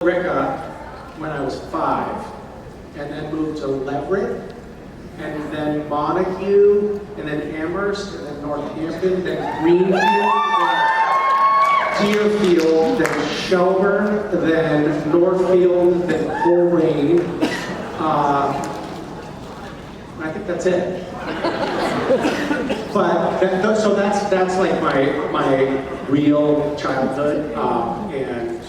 Rica when I was 5, and then moved to Leverett, and then Montague, and then Amherst, and then Northampton, then Greenfield, then Deerfield, then Shelburne, then Northfield, then Coleraine. I think that's it. But so that's like my real childhood, and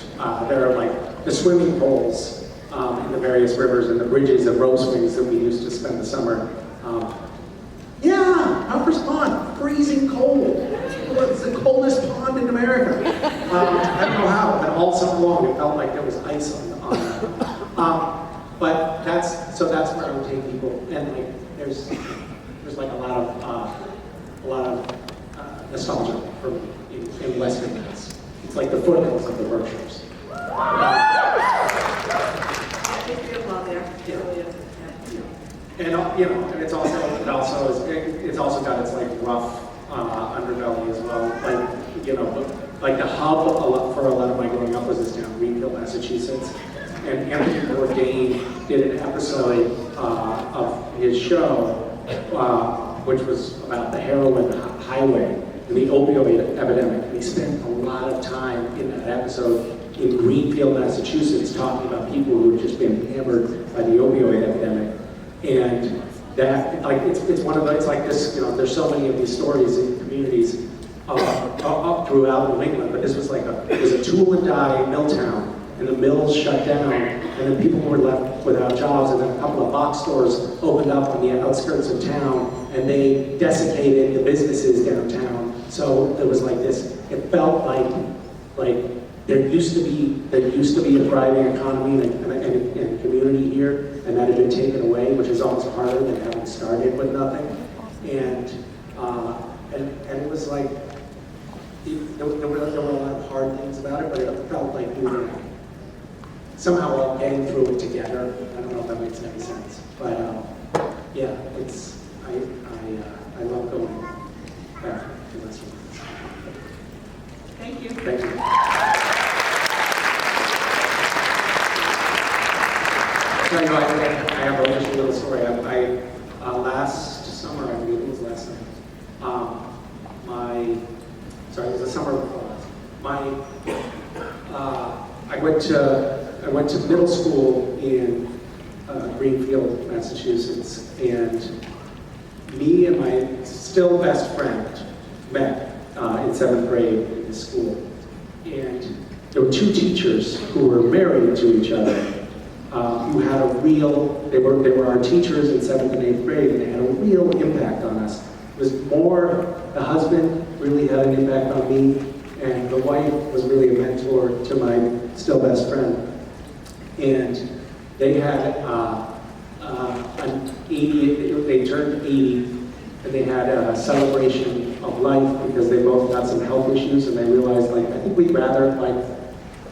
there are like the swimming pools in the various rivers and the bridges and rose wings that we used to spend the summer. Yeah, Harper's Pond, freezing cold. It's the coldest pond in America. I don't know how, but all summer long it felt like there was ice on that. But that's where I would take people, and like there's like a lot of nostalgia for me in Western Mass. It's like the foothills of the Berkshires. And it's also got its like rough underbelly as well. Like the hub for a lot of my growing up was this town, Greenfield, Massachusetts. And Anthony Bourdain did an episode of his show, which was about the heroin highway and the opioid epidemic. And he spent a lot of time in that episode in Greenfield, Massachusetts, talking about people who had just been hammered by the opioid epidemic. And that, like, it's one of the, it's like this, there's so many of these stories in communities up throughout New England, but this was like it was a tool and die mill town, and the mills shut down, and then people were left without jobs, and then a couple of box stores opened up on the outskirts of town, and they desiccated the businesses downtown. So there was like this, it felt like there used to be a thriving economy and community here, and that had been taken away, which is almost harder than having started with nothing. And it was like, there were a lot of hard things about it, but it felt like we were somehow all getting through it together. I don't know if that makes any sense, but yeah, I love going back to Western. Thank you. Thank you. So I have a little story. Last summer, I believe it was last summer. It was the summer before last. I went to middle school in Greenfield, Massachusetts, and me and my still best friend met in 7th grade in this school. And there were 2 teachers who were married to each other, who had they were our teachers in 7th and 8th grade, and they had a real impact on us. It was more, the husband really had an impact on me, and the wife was really a mentor to my still best friend. And they had they turned 80, and they had a celebration of life because they both got some health issues, and they realized, like, I think we'd rather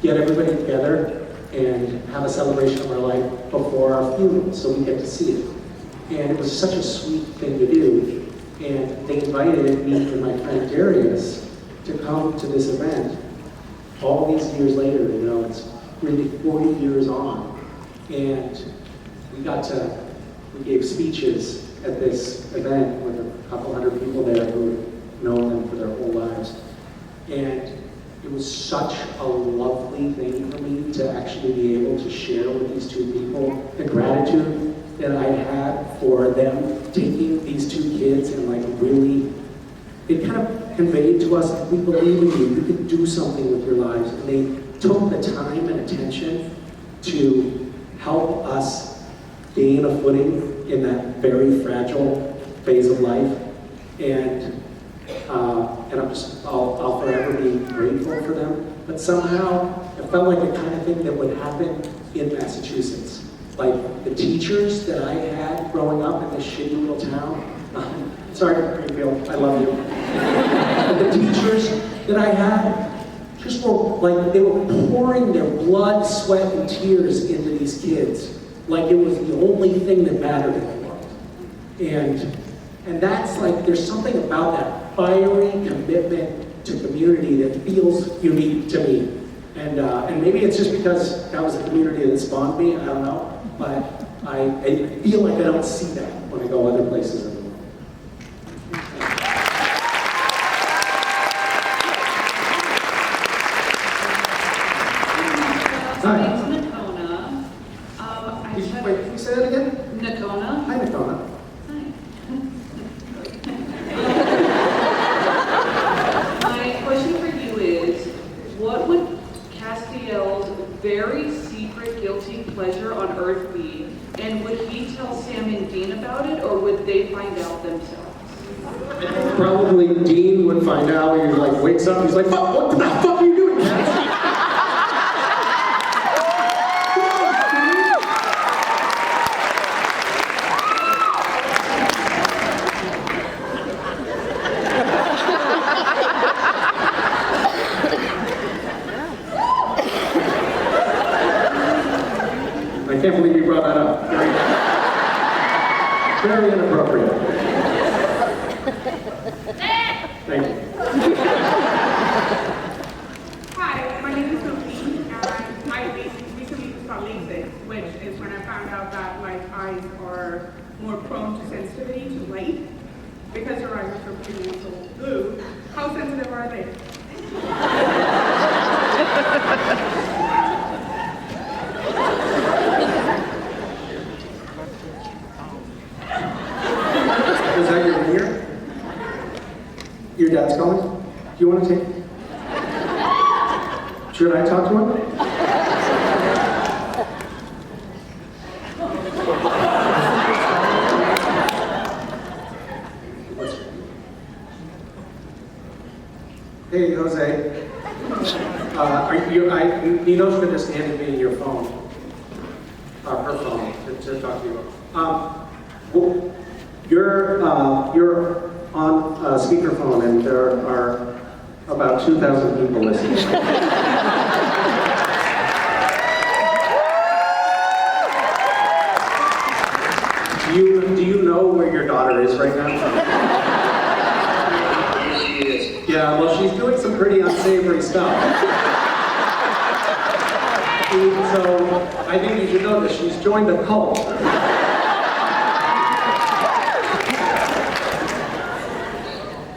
get everybody together and have a celebration of our life before our funeral, so we get to see it. And it was such a sweet thing to do. And they invited me and my friend Darius to come to this event. All these years later, it's really 40 years on. And we gave speeches at this event with a couple hundred people there who had known them for their whole lives. And it was such a lovely thing for me to actually be able to share with these 2 people the gratitude that I had for them taking these 2 kids and really, it kind of conveyed to us, we believe in you can do something with your lives. And they took the time and attention to help us gain a footing in that very fragile phase of life. And I'll forever be grateful for them. But somehow, it felt like the kind of thing that would happen in Massachusetts. Like the teachers that I had growing up in this shitty little town. Sorry, Greenfield, I love you. The teachers that I had just were they were pouring their blood, sweat, and tears into these kids. Like it was the only thing that mattered in the world. And that's there's something about that fiery commitment to community that feels unique to me. And maybe it's just because that was the community that spawned me, I don't know, but I feel like I don't see that when I go other places in the world. Hi. My name's Nakona. Wait, can you say that again? Nakona. Hi, Nakona. My question for you is, what would Castiel's very secret guilty pleasure on Earth be? And would he tell Sam and Dean about it, or would they find out themselves? Probably Dean would find out. He like wakes up. He's like, "Fuck! What the fuck are you doing, Cass?" I can't believe you brought that up. Very inappropriate. Thank you. Hi, my name is Sophie, and I recently just got LASIK, which is when I found out that my eyes are more prone to sensitivity to light. Because your eyes are so pretty and so blue, how sensitive are they? Is that your ringer? Your dad's calling? Do you want to take? Should I talk to him? Hey, Jose. Nino's going to stand me your phone. Her phone, to talk to you. Well, you're on speakerphone, and there are about 2,000 people listening. Do you know where your daughter is right now? Here she is. Yeah, well, she's doing some pretty unsavory stuff. So I think you should know that she's joined a cult.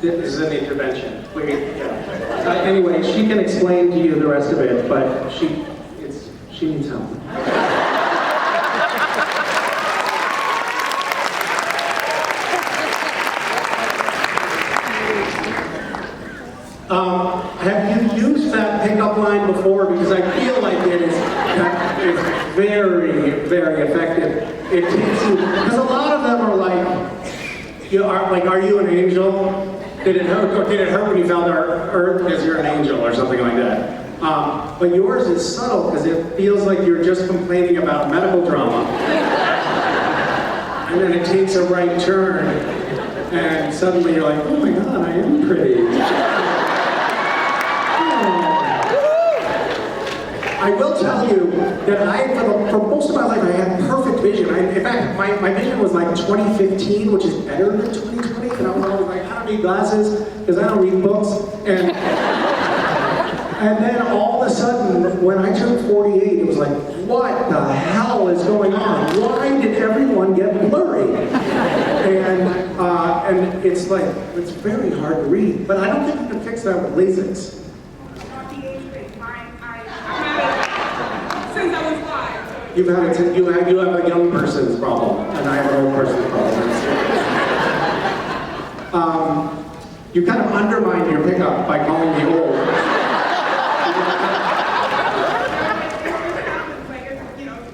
This is an intervention. Anyway, she can explain to you the rest of it, but she needs help. Have you used that pickup line before? Because I feel like it's very, very effective. It takes you, because a lot of them are like, are you an angel? Did it hurt when you found our Earth because you're an angel or something like that? But yours is subtle because it feels like you're just complaining about medical drama. And then it takes a right turn, and suddenly you're like, oh my God, I am pretty. I will tell you that for most of my life, I had perfect vision. In fact, my vision was like 2015, which is better than 2020. And I was always like, I don't need glasses because I don't read books. And then all of a sudden, when I turned 48, it was like, what the hell is going on? Why did everyone get blurry? And it's like, it's very hard to read. But I don't think you can fix that with LASIK. Since I was 5. You have a young person's problem, and I have an old person's problem. You kind of undermine your pickup by calling me old.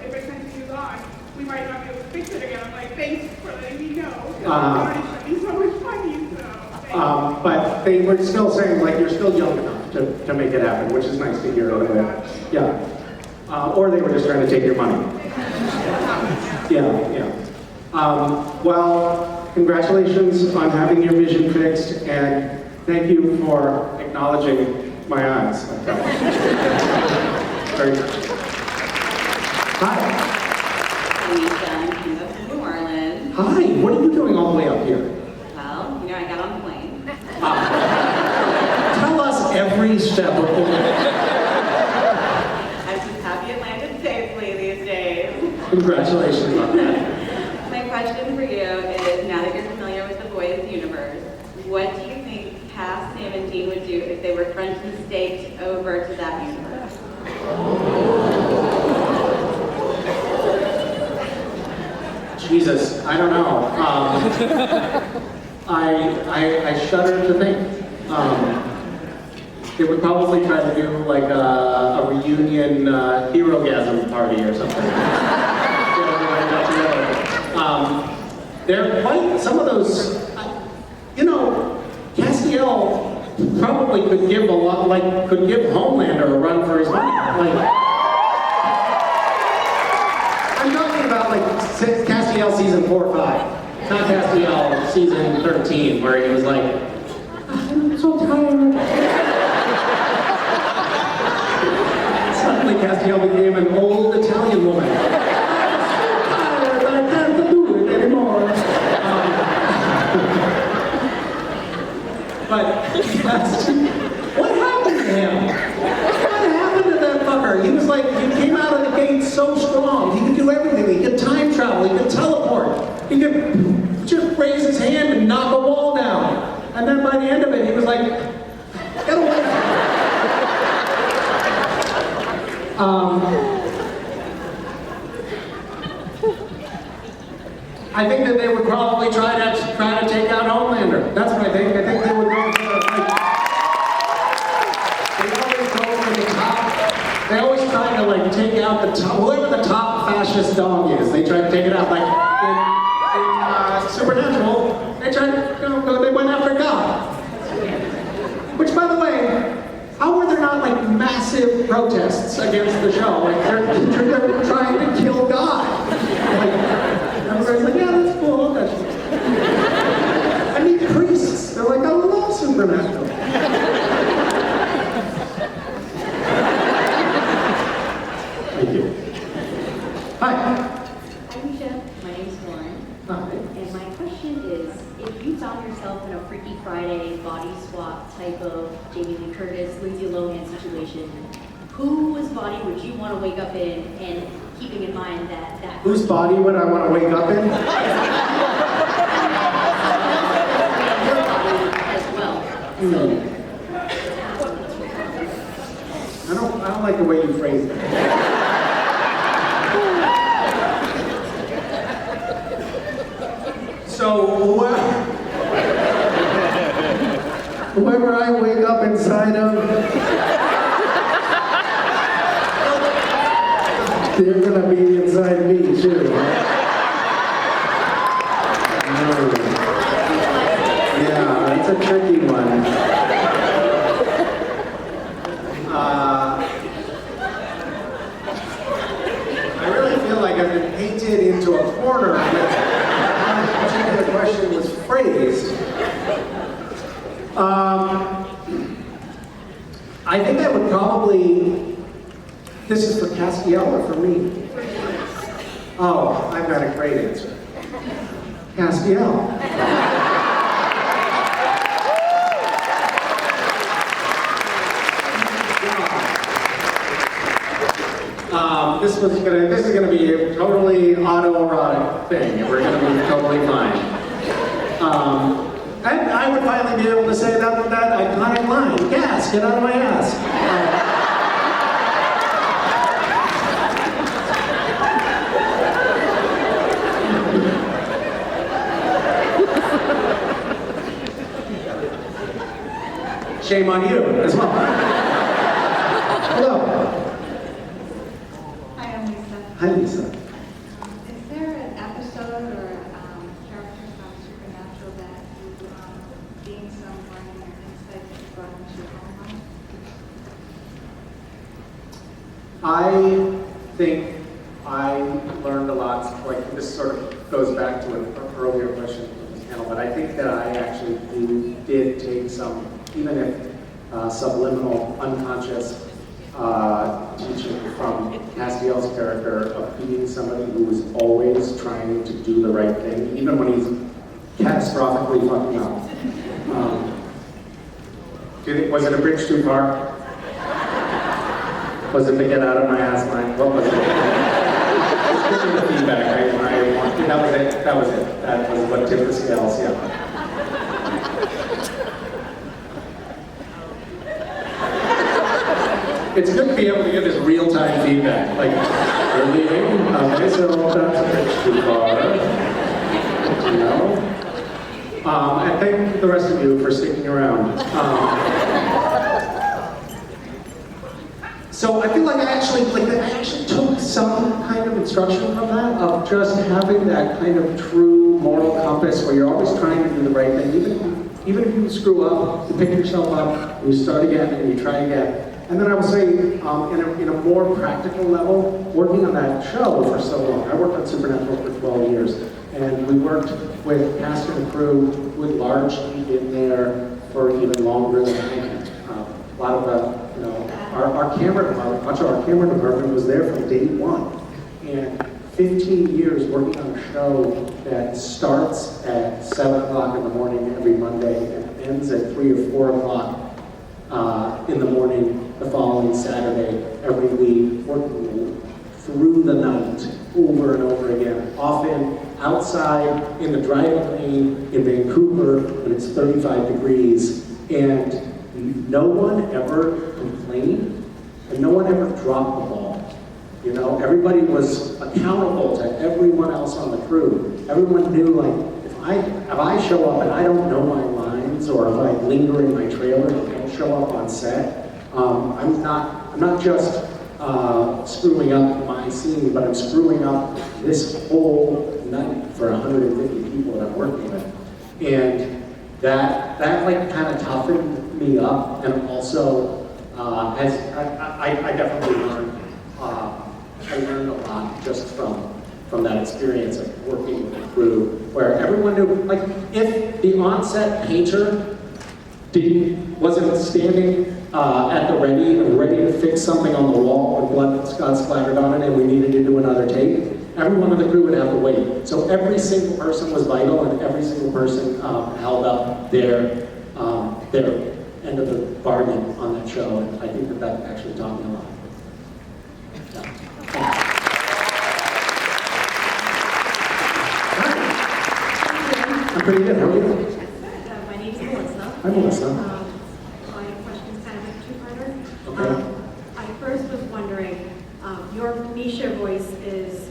If it continues on, we might not be able to fix it again. I'm like, thanks for letting me know. It's so much funny, so. But they were still saying, like, you're still young enough to make it happen, which is nice to hear a little bit. Yeah. Or they were just trying to take your money. Yeah. Well, congratulations on having your vision fixed, and thank you for acknowledging my eyes. Very good. Hi. Misha, I'm from New Orleans. Hi, what are you doing all the way up here? Well, I got on the plane. Tell us every step of the way. nicely these days. Congratulations on that. My question for you is, now that you're familiar with the boys' universe, what do you think Cass, Sam, and Dean would do if they were French and staked over to that universe? Jesus, I don't know. I shudder to think. They would probably try to do like a reunion hero-gasm party or something. They're quite, some of those, Castiel probably could give a lot, could give Homelander a run for his money. I'm talking about Castiel season 4 or 5, not Castiel season 13, where he was like, I'm so tired. Suddenly Castiel became an old Italian woman. I'm so tired, I can't do it anymore. But what happened to him? What happened to that fucker? He was like, he came out of the gate so strong. He could do everything. He could time travel. He could teleport. He could just raise his hand and knock a wall down. And then by the end of it, he was like, get away. I think that they would probably try to take out Homelander. That's what I think. I think they would go for they always go for the top. They always try to take out the top, whoever the top fascist dog is. They try to take it out. Like in Supernatural, they tried to they went after God. Which, by the way, how were there not massive protests against the show? They're trying to kill God. Everybody's like, yeah, that's cool. That's I mean, priests. They're like, I love Supernatural. Thank you. Hi. Hi, Misha. My name's Lauren. Hi. And my question is, if you found yourself in a Freaky Friday body swap type of Jamie Lee Curtis, Lindsay Lohan situation, whose body would you want to wake up in, and keeping in mind that Whose body would I want to wake up in? your body as well. I don't like the way you phrased it. So whoever I wake up inside of, they're gonna be inside me too. Yeah, that's a tricky one. I really feel like I've been painted into a corner with how the question was phrased. I think I would probably. This is for Castiel or for me? Oh, I've got a great answer. Castiel. This is gonna be a totally autoerotic thing, and we're gonna be totally fine. And I would finally be able to say that iconic line, gas, get out of my ass. Shame on you as well. Hello. Hi, I'm Lisa. Hi, Lisa. Is there an episode or character from Supernatural that you gained some learning or insight that you brought into your own life? I think I learned a lot, this sort of goes back to an earlier question from the panel, but I think that I actually did take some, even if subliminal, unconscious teaching from Castiel's character of being somebody who was always trying to do the right thing, even when he's catastrophically fucking up. Was it a bridge too far? Was it to get out of my ass line? What was it? give me the feedback I wanted. That was it. That was it. That was what tipped the scales, yeah. It's good to be able to get this real-time feedback. Like, we're leaving, okay, so that's a bit too far. You know? And thank the rest of you for sticking around. So I feel like I actually took some kind of instruction from that, of just having that kind of true moral compass where you're always trying to do the right thing. Even if you screw up, you pick yourself up, and you start again, and you try again. And then I would say, in a more practical level, working on that show for so long. I worked on Supernatural for 12 years, and we worked with cast and crew who had largely been there for even longer than I had. A lot of the, our camera department, much of our camera department was there from day one. And 15 years working on a show that starts at 7 o'clock in the morning every Monday and ends at 3 or 4 o'clock in the morning the following Saturday every week, working through the night over and over again, often outside in the driving lane in Vancouver when it's 35 degrees, and no one ever complained and no one ever dropped the ball. You know, everybody was accountable to everyone else on the crew. Everyone knew, like, if I show up and I don't know my lines, or if I linger in my trailer and don't show up on set, I'm not just screwing up my scene, but I'm screwing up this whole night for 150 people that I'm working with. And that like kind of toughened me up, and also I definitely learned I learned a lot just from that experience of working with a crew where everyone knew, like, if the on-set painter wasn't standing at the ready to fix something on the wall when blood got splattered on it and we needed to do another take, everyone on the crew would have to wait. So every single person was vital, and every single person held up their end of the bargain on that show, and I think that actually taught me a lot. I'm pretty good. How are you? My name is Melissa. Hi, Melissa. My question is kind of a two-parter. Okay. I first was wondering, your Misha voice is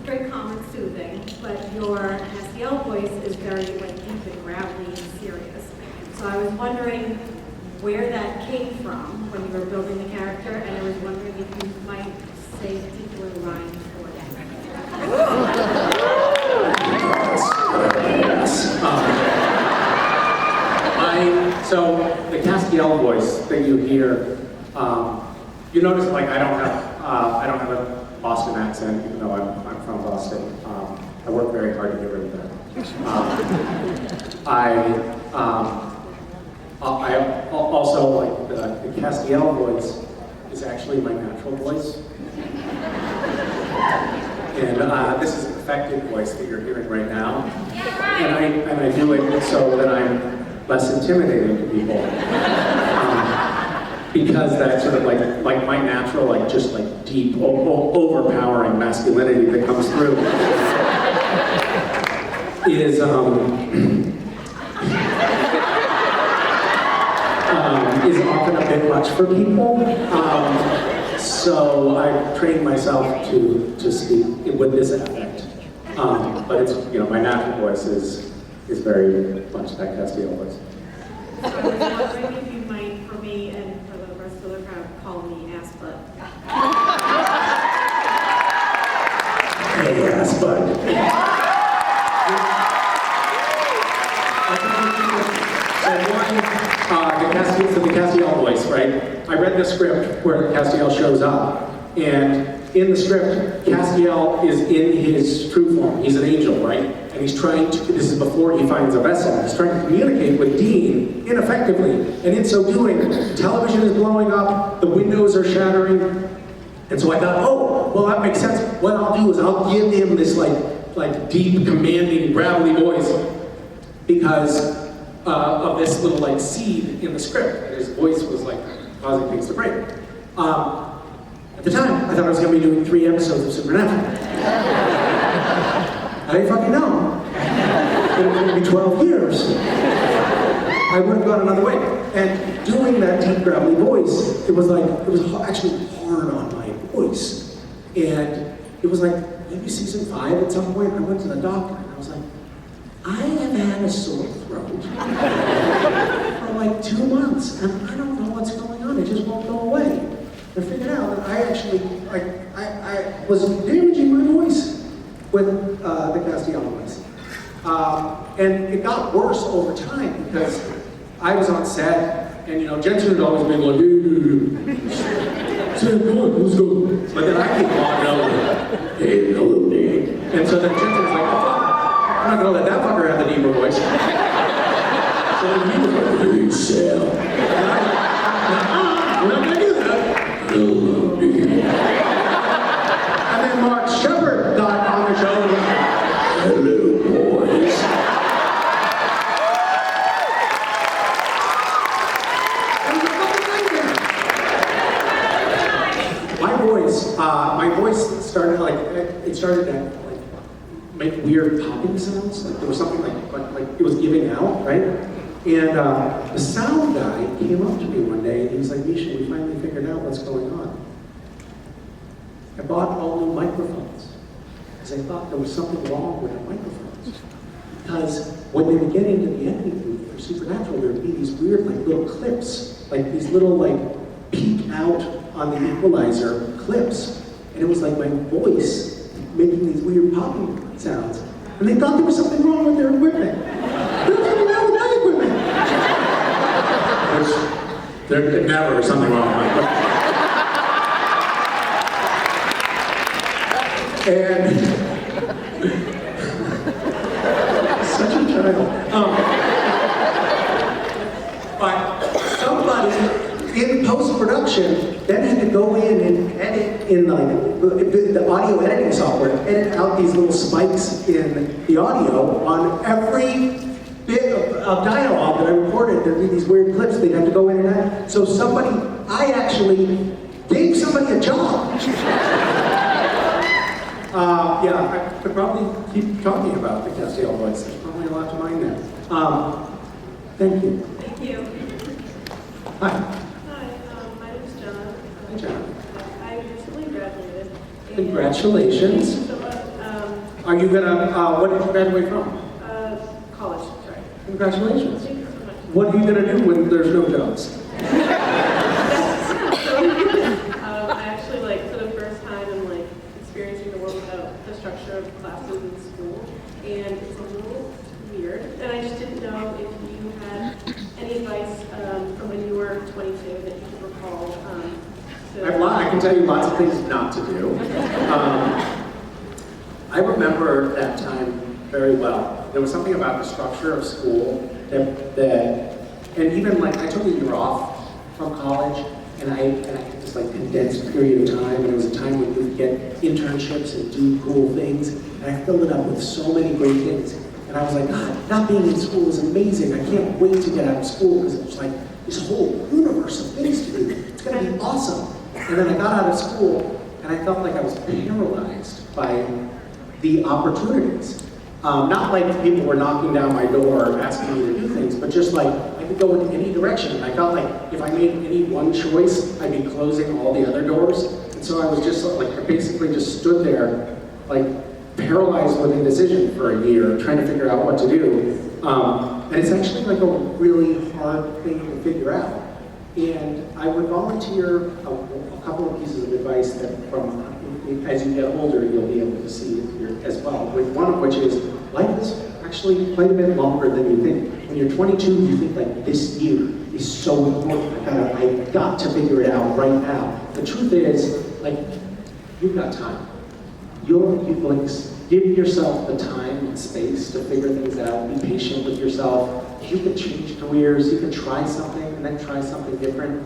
very calm and soothing, but your Castiel voice is very deep and gravelly and serious. So I was wondering where that came from when you were building the character, and I was wondering if you might say particular lines for that. Yes. So the Castiel voice that you hear, you notice, like, I don't have a Boston accent, even though I'm from Boston. I work very hard to get rid of that. I also, like, the Castiel voice is actually my natural voice. And this is an affected voice that you're hearing right now. And I do it so that I'm less intimidating to people. Because that sort of like my natural, like, just like deep, overpowering masculinity that comes through is often a bit much for people. So I've trained myself to speak with this effect. But it's, my natural voice is very much that Castiel voice. So I was wondering if you might, for me and for the rest of the crowd, call me ass butt. Hey, ass bud. The Castiel voice, right? I read the script where Castiel shows up, and in the script, Castiel is in his true form. He's an angel, right? And he's trying to, this is before he finds a vessel, he's trying to communicate with Dean ineffectively. And in so doing, television is blowing up, the windows are shattering. And so I thought, oh, well, that makes sense. What I'll do is I'll give him this like deep, commanding, gravelly voice because of this little seed in the script. And his voice was causing things to break. At the time, I thought I was going to be doing 3 episodes of Supernatural. I didn't fucking know. It was going to be 12 years. I would have gone another way. And doing that deep, gravelly voice, it was actually hard on my voice. And it was like, maybe season 5 at some point, I went to the doctor and I was like, I have had a sore throat for like 2 months, and I don't know what's going on. It just won't go away. I figured out that I actually, I was damaging my voice with the Castiel voice. And it got worse over time because I was on set, and Jensen would always be like, Sam, come on, let's go. But then I keep walking over, hey, hello, Dave. And so then Jensen was like, oh, fuck, I'm not gonna let that fucker have the deeper voice. So then he was like, hey, Sam. And I was like, we're not gonna do that. Hello, Dave. And then Mark Shepard got on the show and was like, hello, boys. My voice started to make weird popping sounds. Like there was something like it was giving out, right? And the sound guy came up to me one day and he was like, Misha, we finally figured out what's going on. I bought all new microphones because I thought there was something wrong with the microphones. Because when they would get into the editing booth for Supernatural, there would be these weird little clips, like these little peek out on the equalizer clips. And it was like my voice making these weird popping sounds. And they thought there was something wrong with their equipment. There was something wrong with my equipment. There's never something wrong with my equipment. And such a child. But somebody in post-production then had to go in and edit in the audio editing software, edit out these little spikes in the audio on every bit of dialogue that I recorded. There'd be these weird clips they'd have to go in and edit. So I actually gave somebody a job. Yeah, I could probably keep talking about the Castiel voice. There's probably a lot to mine there. Thank you. Thank you. Hi. Hi, my name is John. Hi, John. I recently graduated. Congratulations. Thank you so much. Are you gonna, what did you graduate from? College, sorry. Congratulations. Thank you so much. What are you gonna do when there's no jobs? I actually, for the first time, I'm experiencing the world without the structure of classes in school, and it's a little weird. And I just didn't know if you had any advice from when you were 22 that you could recall. I can tell you lots of things not to do. I remember that time very well. There was something about the structure of school that and even I took a year off from college, and I had this condensed period of time, and it was a time when you could get internships and do cool things, and I filled it up with so many great things. And I was like, God, not being in school is amazing. I can't wait to get out of school because it's this whole universe of things to do. It's gonna be awesome. And then I got out of school, and I felt like I was paralyzed by the opportunities. Not like people were knocking down my door asking me to do things, but just I could go in any direction. And I felt like if I made any one choice, I'd be closing all the other doors. And so I was just I basically just stood there, paralyzed with indecision for a year, trying to figure out what to do. And it's actually a really hard thing to figure out. And I would volunteer a couple of pieces of advice that as you get older, you'll be able to see here as well. One of which is, life is actually quite a bit longer than you think. When you're 22, you think this year is so important. I've got to figure it out right now. The truth is, you've got time. You give yourself the time and space to figure things out. Be patient with yourself. You can change careers. You can try something and then try something different.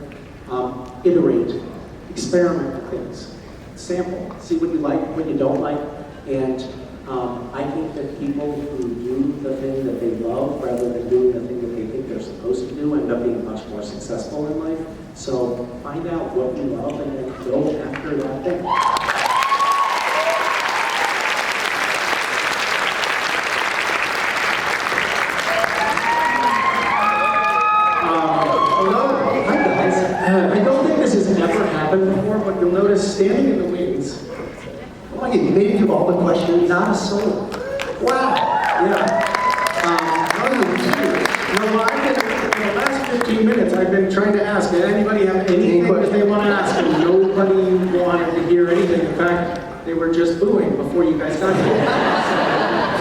Iterate. Experiment with things. Sample. See what you like, what you don't like. And I think that people who do the thing that they love rather than doing the thing that they think they're supposed to do end up being much more successful in life. So find out what you love and then go after that thing. Hi guys. I don't think this has ever happened before, but you'll notice standing in the wings. Oh my God, maybe you have all the questions. Not a soul. Wow. Yeah. How are you doing? No, I've been, in the last 15 minutes, I've been trying to ask, did anybody have anything that they want to ask? And nobody wanted to hear anything. In fact, they were just booing before you guys got here.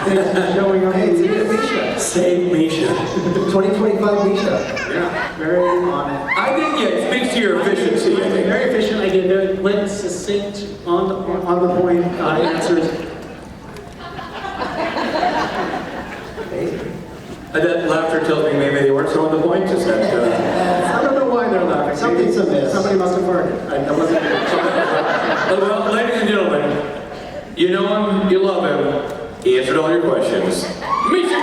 Thanks for showing up. Hey, it's Misha. Save Misha. 2025 Misha. Yeah, very on it. I think, yeah, it speaks to your efficiency, I think. Very efficient. I get very quick, succinct, on the point answers. That laughter tells me maybe they weren't so on the point. Is that, I don't know why they're laughing. Something's amiss. Somebody must have farted. That wasn't well, ladies and gentlemen, you know him, you love him. He answered all your questions. Misha,